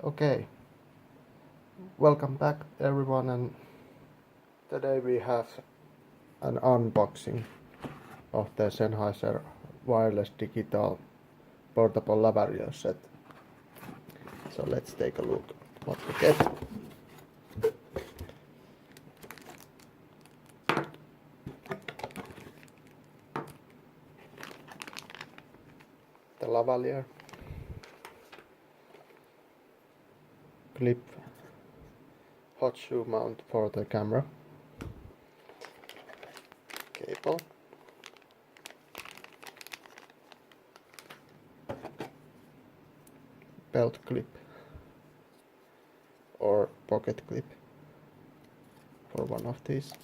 Okay, welcome back everyone, and today we have an unboxing of the Sennheiser Wireless Digital Portable Lavalier set. So let's take a look at what we get. The Lavalier clip hot shoe mount for the camera, cable, belt clip or pocket clip for one of these,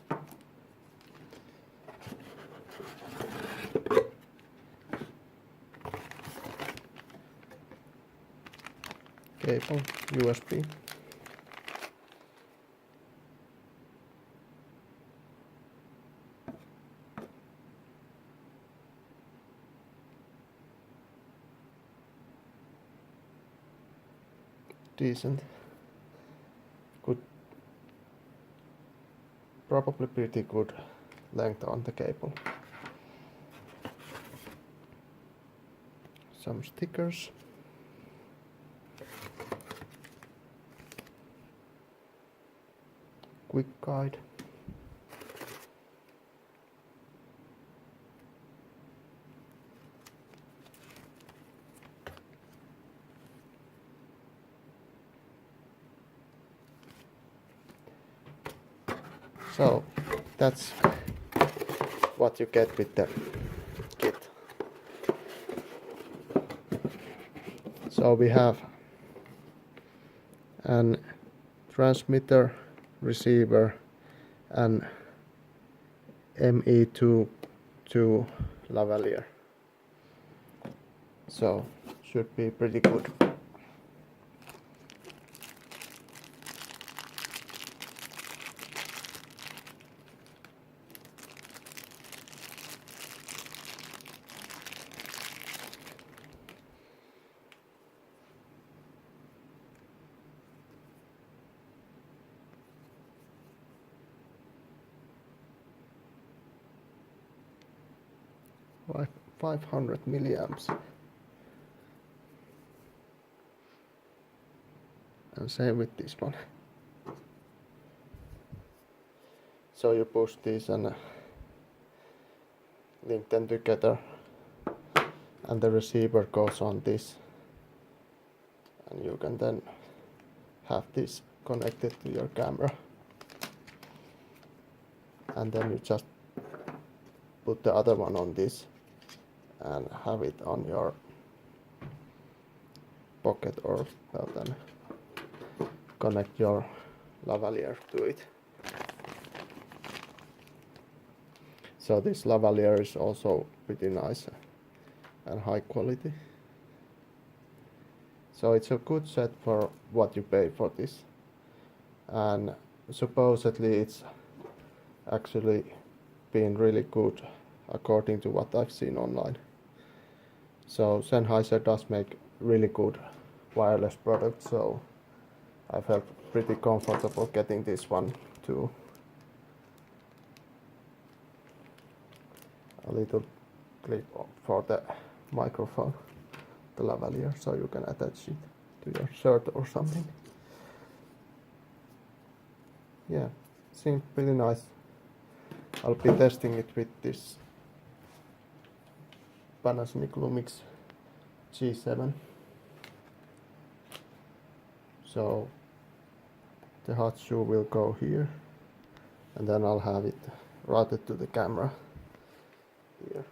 cable, USB, decent, good, probably pretty good length on the cable. Some stickers, quick guide, so that's what you get with the kit. So we have an transmitter, receiver, and ME22 lavalier. So should be pretty good. Like 500 milliamps, and same with this one. So you push these and link them together, and the receiver goes on this, and you can then have this connected to your camera, and then you just put the other one on this and have it on your pocket or belt and connect your lavalier to it. So this lavalier is also pretty nice and high quality. So it's a good set for what you pay for this, and supposedly it's actually been really good according to what I've seen online. So Sennheiser does make really good wireless products, so I felt pretty comfortable getting this one too. A little clip for the microphone, the lavalier, so you can attach it to your shirt or something. Yeah, seems pretty nice. I'll be testing it with this Panasonic Lumix G7. So the hot shoe will go here, and then I'll have it routed to the camera here.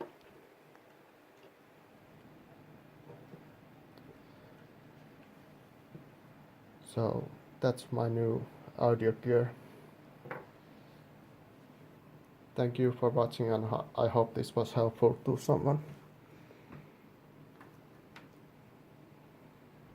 So that's my new audio gear. Thank you for watching, and I hope this was helpful to someone.